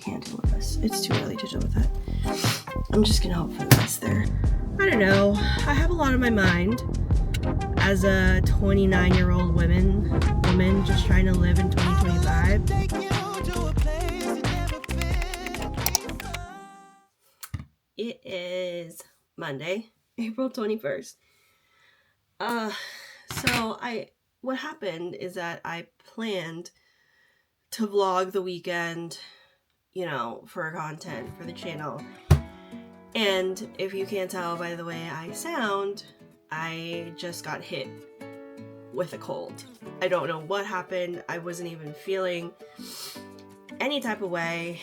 can't deal with this. It's too early to deal with that. I'm just gonna hope for the best there. I don't know. I have a lot on my mind as a 29-year-old woman just trying to live in 2025. It is Monday, April 21st. What happened is that I planned to vlog the weekend, for content for the channel. And if you can't tell by the way I sound, I just got hit with a cold. I don't know what happened. I wasn't even feeling any type of way,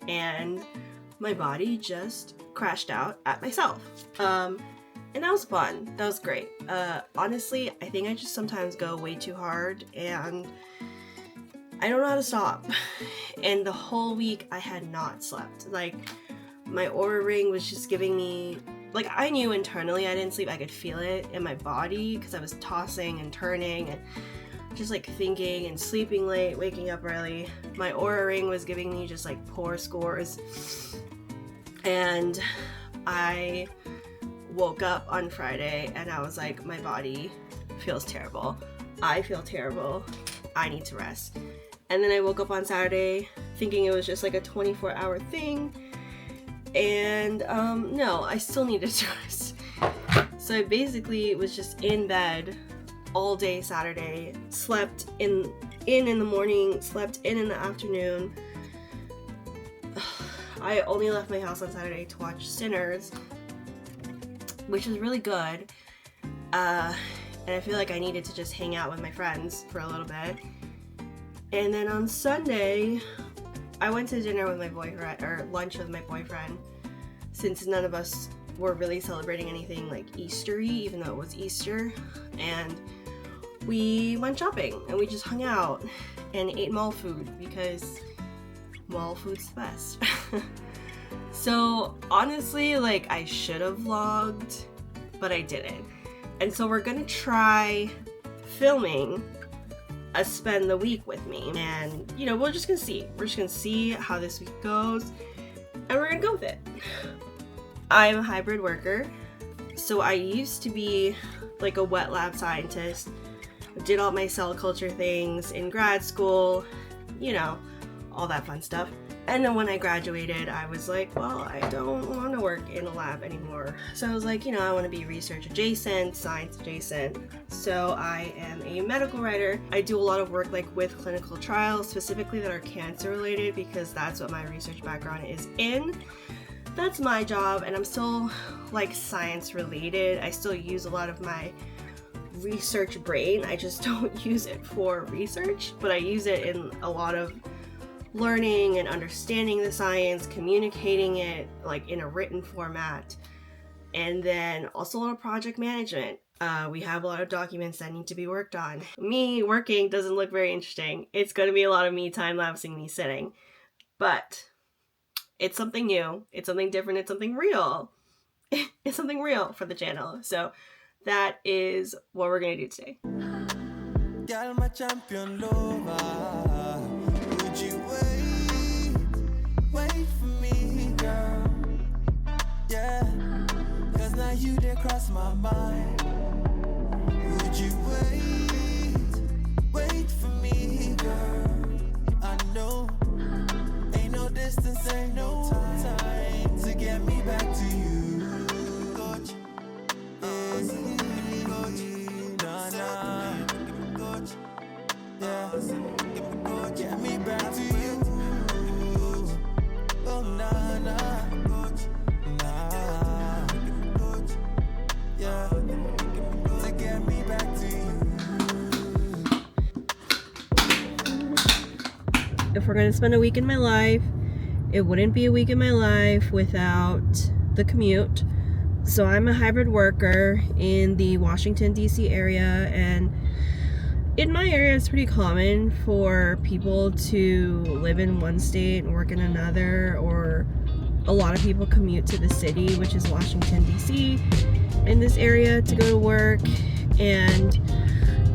and my body just crashed out at myself. And that was fun. That was great. Honestly, I think I just sometimes go way too hard and I don't know how to stop. And the whole week I had not slept. Like, my Oura ring was just giving me, like, I knew internally I didn't sleep. I could feel it in my body because I was tossing and turning and just like thinking and sleeping late, waking up early. My Oura ring was giving me just like poor scores. And I woke up on Friday and I was like, my body feels terrible. I feel terrible. I need to rest. And then I woke up on Saturday thinking it was just like a 24-hour thing. And no, I still needed to rest. So I basically was just in bed all day Saturday, slept in the morning, slept in the afternoon. I only left my house on Saturday to watch Sinners, which was really good. And I feel like I needed to just hang out with my friends for a little bit. And then on Sunday, I went to dinner with my boyfriend, or lunch with my boyfriend, since none of us were really celebrating anything like Eastery, even though it was Easter. And we went shopping and we just hung out and ate mall food because mall food's the best. So honestly, like, I should have vlogged, but I didn't. And so we're gonna try filming a spend the week with me, and we're just gonna see how this week goes, and we're gonna go with it. I'm a hybrid worker, so I used to be like a wet lab scientist, did all my cell culture things in grad school, all that fun stuff. And then when I graduated, I was like, well, I don't want to work in a lab anymore. So I was like, I want to be research adjacent, science adjacent. So I am a medical writer. I do a lot of work like with clinical trials, specifically that are cancer related, because that's what my research background is in. That's my job, and I'm still like science related. I still use a lot of my research brain. I just don't use it for research, but I use it in a lot of learning and understanding the science, communicating it like in a written format, and then also a lot of project management. We have a lot of documents that need to be worked on. Me working doesn't look very interesting. It's going to be a lot of me time-lapsing me sitting, but it's something new, it's something different, it's something real. It's something real for the channel. So that is what we're going to do today. Girl, my champion lover. Would you wait for me, girl? Yeah, cause now you did cross my mind. Would you wait for me, girl? I know, ain't no distance, ain't no time to get me back to you. Coach, yeah, get me back to you. Oh, nah, yeah, to get me back to you. If we're gonna spend a week in my life, it wouldn't be a week in my life without the commute. So I'm a hybrid worker in the Washington, D.C. area, and in my area, it's pretty common for people to live in one state and work in another, or a lot of people commute to the city, which is Washington, D.C., in this area to go to work. And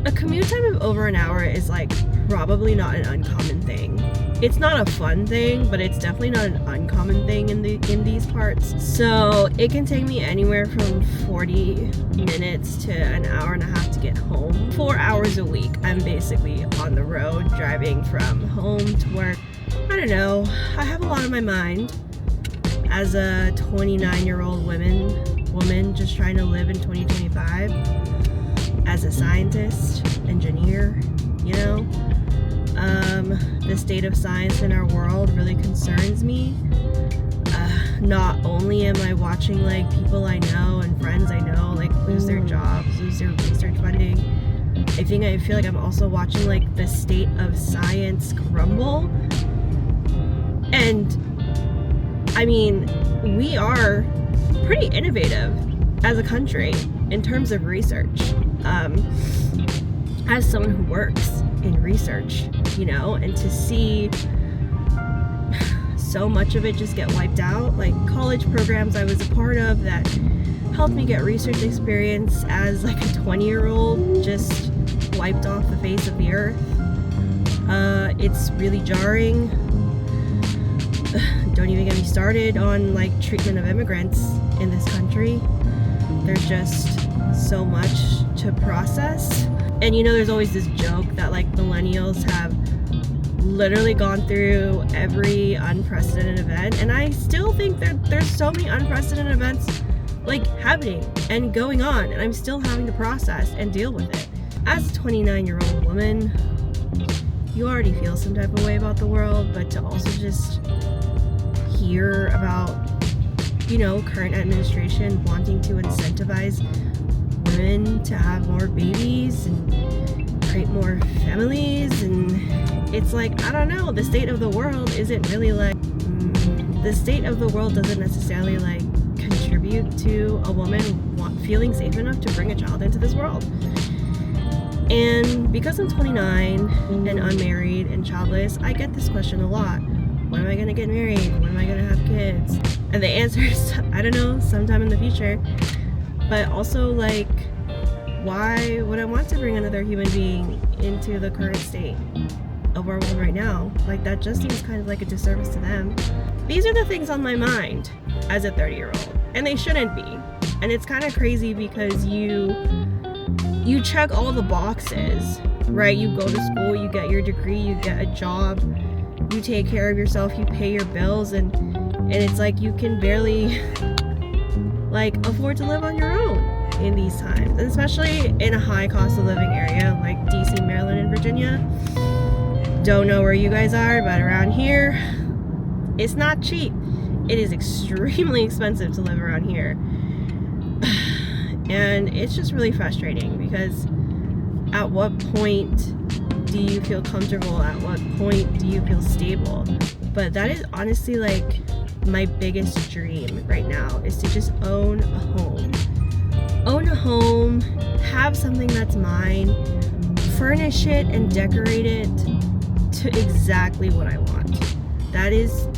a commute time of over an hour is like probably not an uncommon thing. It's not a fun thing, but it's definitely not an uncommon thing in these parts. So it can take me anywhere from 40 minutes to an hour and a half to get home. 4 hours a week, I'm basically on the road, driving from home to work. I don't know, I have a lot on my mind as a 29-year-old woman just trying to live in 2025 as a scientist, engineer, you know. The state of science in our world really concerns me. Not only am I watching like people I know and friends I know like lose their jobs, lose their research funding, I feel like I'm also watching like the state of science crumble. And I mean, we are pretty innovative as a country in terms of research. As someone who works in research, you know, and to see so much of it just get wiped out, like college programs I was a part of that helped me get research experience as like a 20-year-old just wiped off the face of the earth. It's really jarring. Don't even get me started on like treatment of immigrants in this country. There's just so much to process. And you know, there's always this joke that like millennials have literally gone through every unprecedented event, and I still think that there's so many unprecedented events like happening and going on, and I'm still having to process and deal with it. As a 29-year-old woman, you already feel some type of way about the world, but to also just hear about, you know, current administration wanting to incentivize women to have more babies and create more families, and it's like, I don't know, the state of the world isn't really like, the state of the world doesn't necessarily like contribute to a woman feeling safe enough to bring a child into this world. And because I'm 29 and unmarried and childless, I get this question a lot. When am I gonna get married? When am I gonna have kids? And the answer is, I don't know, sometime in the future. But also, like, why would I want to bring another human being into the current state of our world right now? Like, that just seems kind of like a disservice to them. These are the things on my mind as a 30-year-old, and they shouldn't be. And it's kind of crazy because you check all the boxes, right? You go to school, you get your degree, you get a job, you take care of yourself, you pay your bills, and it's like you can barely like afford to live on your own in these times, and especially in a high cost of living area like DC, Maryland, and Virginia. Don't know where you guys are, but around here it's not cheap. It is extremely expensive to live around here. And it's just really frustrating because at what point do you feel comfortable? At what point do you feel stable? But that is honestly like my biggest dream right now, is to just own a home. Own a home, have something that's mine, furnish it and decorate it to exactly what I want. That is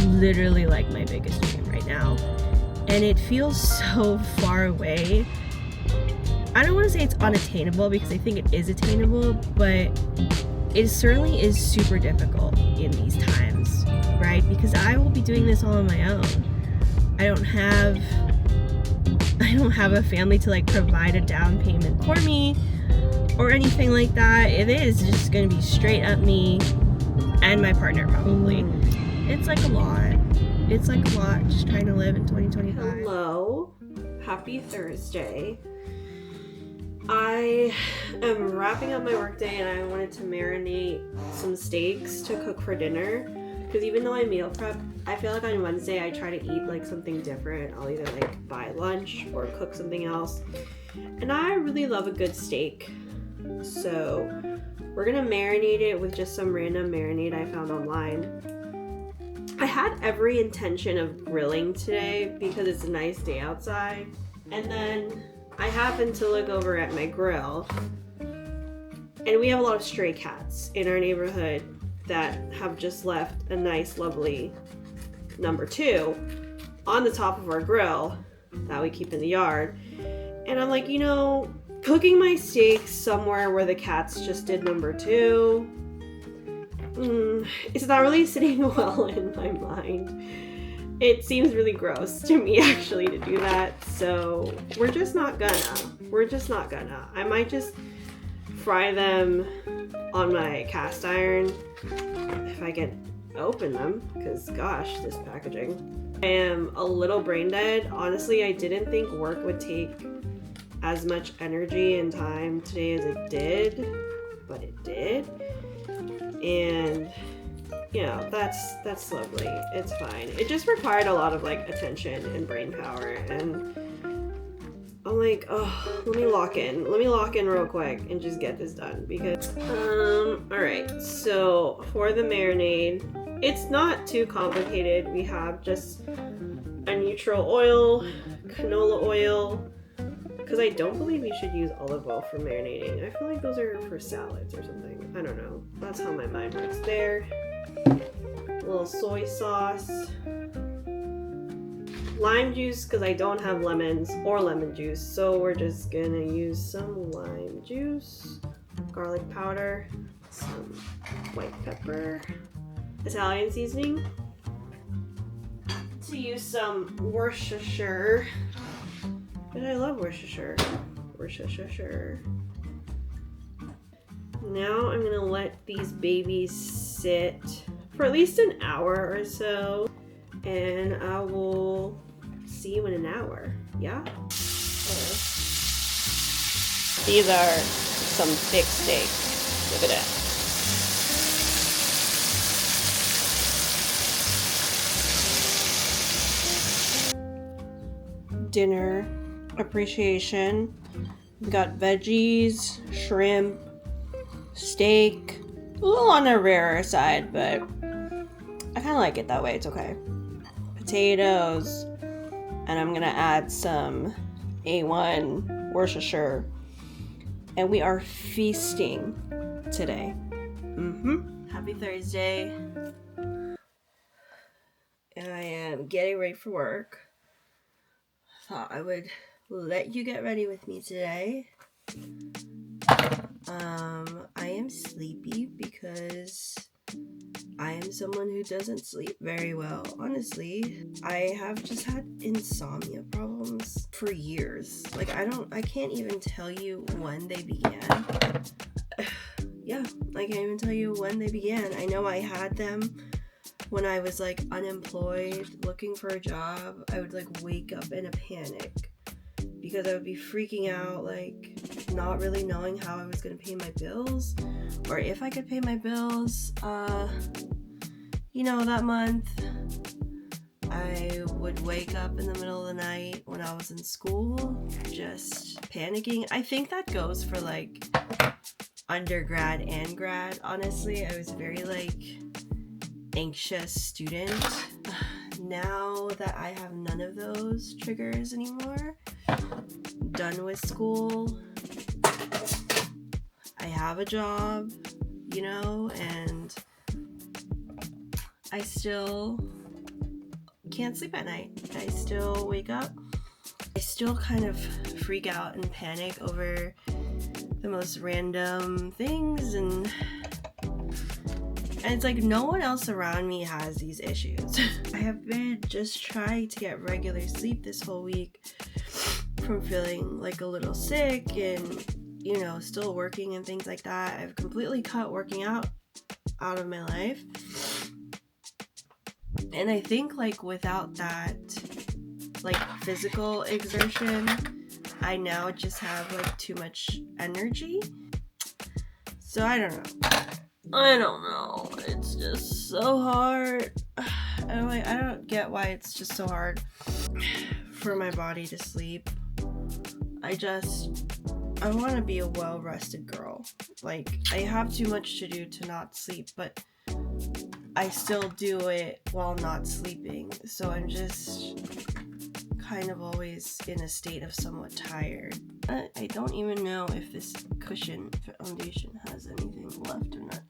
literally like my biggest dream right now. And it feels so far away. I don't want to say it's unattainable because I think it is attainable, but it certainly is super difficult in these times, right? Because I will be doing this all on my own. I don't have a family to like provide a down payment for me or anything like that. It is just going to be straight up me and my partner probably. It's like a lot. It's like a lot just trying to live in 2025. Hello. Happy Thursday. I am wrapping up my workday and I wanted to marinate some steaks to cook for dinner, because even though I meal prep, I feel like on Wednesday I try to eat like something different. I'll either like buy lunch or cook something else, and I really love a good steak. So we're gonna marinate it with just some random marinade I found online. I had every intention of grilling today because it's a nice day outside, and then I happened to look over at my grill, and we have a lot of stray cats in our neighborhood that have just left a nice, lovely number 2 on the top of our grill that we keep in the yard. And I'm like, you know, cooking my steaks somewhere where the cats just did number 2 It's not really sitting well in my mind. It seems really gross to me actually to do that, so we're just not gonna. I might just fry them on my cast iron if I can open them, because gosh, this packaging. I am a little brain dead. Honestly, I didn't think work would take as much energy and time today as it did, but it did. And you know, that's lovely. It's fine. It just required a lot of like attention and brain power, and I'm like, oh, let me lock in real quick and just get this done because alright, so for the marinade, it's not too complicated. We have just a neutral oil, canola oil, because I don't believe you should use olive oil for marinating. I feel like those are for salads or something. I don't know. That's how my mind works there. A little soy sauce. Lime juice, because I don't have lemons or lemon juice, so we're just gonna use some lime juice. Garlic powder. Some white pepper. Italian seasoning. To use some Worcestershire. But I love Worcestershire. Now I'm gonna let these babies sit for at least an hour or so, and I will see you in an hour. Yeah? These are some thick steaks. Look at that. Dinner appreciation. We've got veggies, shrimp, steak. A little on the rarer side, but I kind of like it that way. It's okay. Potatoes, and I'm gonna add some A1 Worcestershire, and we are feasting today. Happy Thursday. And I am getting ready for work. Thought I would let you get ready with me today. I am sleepy because I am someone who doesn't sleep very well. Honestly, I have just had insomnia problems for years. Like I can't even tell you when they began. Yeah, I can't even tell you when they began. I know I had them when I was like unemployed, looking for a job. I would like wake up in a panic because I would be freaking out, like not really knowing how I was gonna pay my bills or if I could pay my bills. You know, that month I would wake up in the middle of the night when I was in school, just panicking. I think that goes for like undergrad and grad. Honestly, I was very like anxious student. Now that I have none of those triggers anymore, done with school, I have a job, you know, and I still can't sleep at night. I still wake up. I still kind of freak out and panic over the most random things, and it's like no one else around me has these issues. I have been just trying to get regular sleep this whole week from feeling like a little sick and, you know, still working and things like that. I've completely cut working out of my life. And I think like without that like physical exertion, I now just have like too much energy. So I don't know. It's just so hard. I don't get why it's just so hard for my body to sleep. I want to be a well-rested girl. Like, I have too much to do to not sleep, but I still do it while not sleeping. So I'm just kind of always in a state of somewhat tired. I don't even know if this cushion foundation has anything left or not.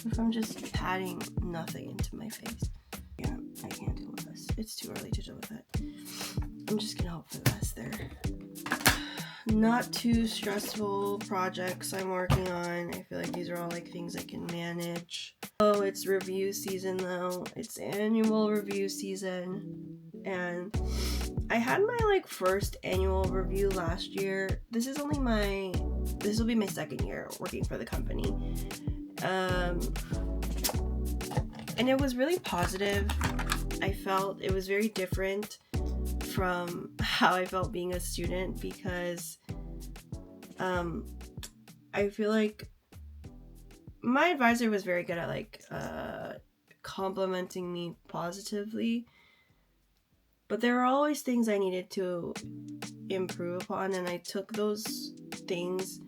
If I'm just patting nothing into my face. Yeah, I can't deal with this. It's too early to deal with it. I'm just gonna hope for the best there. Not too stressful projects I'm working on. I feel like these are all like things I can manage. Oh, it's review season though. It's annual review season. And I had my first annual review last year. This will be my second year working for the company. And it was really positive. I felt it was very different from how I felt being a student because I feel like my advisor was very good at complimenting me positively, but there were always things I needed to improve upon, and I took those things,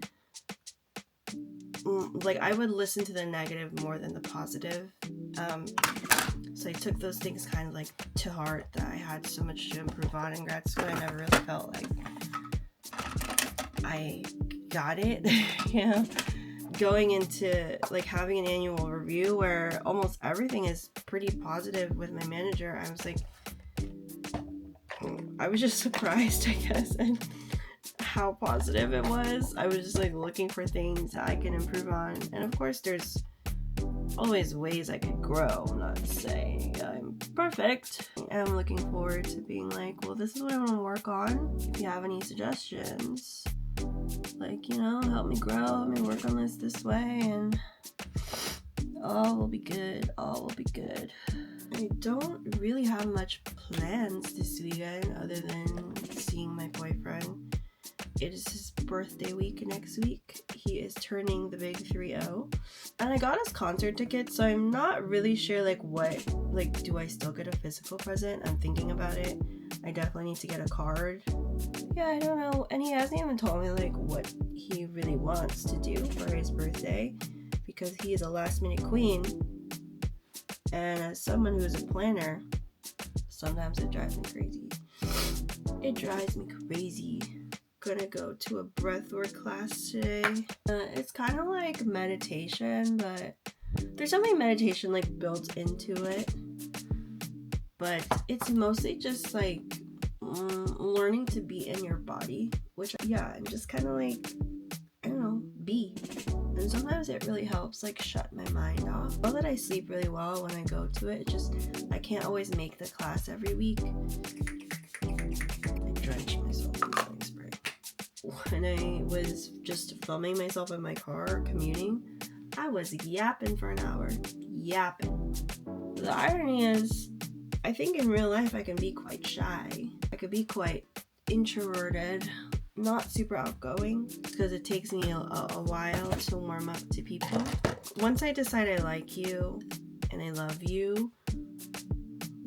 I would listen to the negative more than the positive. So I took those things kind of to heart, that I had so much to improve on in grad school. I never really felt like I got it. Yeah. Going into having an annual review where almost everything is pretty positive with my manager, I was just surprised, I guess, and how positive it was. I was just looking for things that I can improve on, and of course there's always ways I could grow. I'm not saying I'm perfect. I'm looking forward to being well, this is what I want to work on. If you have any suggestions, help me grow, help me work on this way, and all will be good. All will be good. I don't really have much plans this weekend other than seeing my boyfriend. It is his birthday week next week. He is turning the big 3-0. And I got his concert ticket, so I'm not really sure do I still get a physical present? I'm thinking about it. I definitely need to get a card. Yeah, I don't know. And he hasn't even told me what he really wants to do for his birthday, because he is a last minute queen. And as someone who is a planner, sometimes it drives me crazy. It drives me crazy. Gonna go to a breathwork class today. It's kind of like meditation, but there's something meditation built into it. But it's mostly just learning to be in your body, which and just kind of I don't know, be. And sometimes it really helps shut my mind off. Well, that I sleep really well when I go to it. It's just I can't always make the class every week. I drench myself in setting spray. When I was just filming myself in my car commuting, I was yapping for an hour. Yapping. The irony is, I think in real life I can be quite shy. I could be quite introverted, not super outgoing, because it takes me a while to warm up to people. Once I decide I like you and I love you,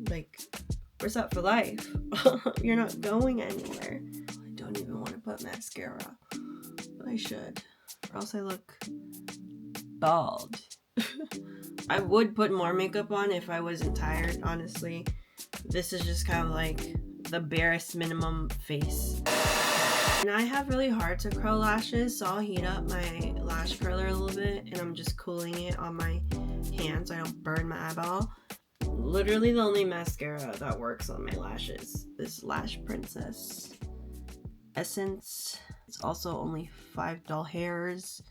we're set for life. You're not going anywhere. I don't even want to put mascara, but I should, or else I look bald. I would put more makeup on if I wasn't tired, honestly. This is just kind of the barest minimum face. And I have really hard to curl lashes, so I'll heat up my lash curler a little bit, and I'm just cooling it on my hand so I don't burn my eyeball. Literally the only mascara that works on my lashes is Lash Princess Essence. It's also only $5 hairs.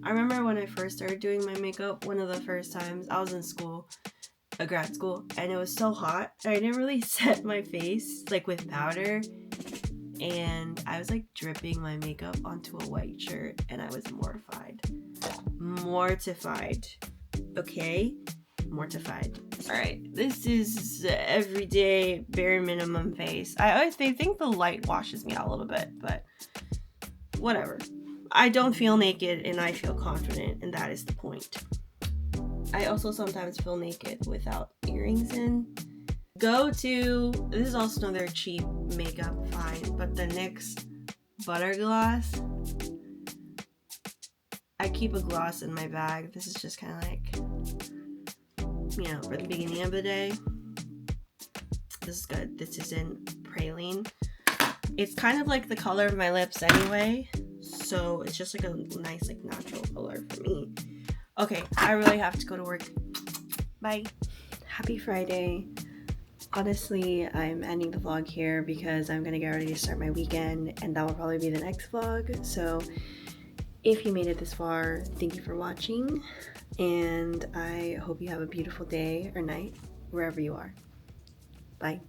I remember when I first started doing my makeup, one of the first times I was in school, grad school, and it was so hot. I didn't really set my face with powder, and I was dripping my makeup onto a white shirt, and I was mortified. Okay? Mortified. Alright, this is everyday bare minimum face. They think the light washes me out a little bit, but whatever. I don't feel naked and I feel confident, and that is the point. I also sometimes feel naked without earrings in. This is also another cheap makeup find, but the NYX Butter Gloss. I keep a gloss in my bag. This is just kind of for the beginning of the day. This is good. This is in Praline. It's kind of the color of my lips anyway, so it's just a nice natural color for me. Okay, I really have to go to work. Bye. Happy Friday. Honestly, I'm ending the vlog here because I'm gonna get ready to start my weekend, and that will probably be the next vlog. So If you made it this far, thank you for watching, and I hope you have a beautiful day or night wherever you are. Bye.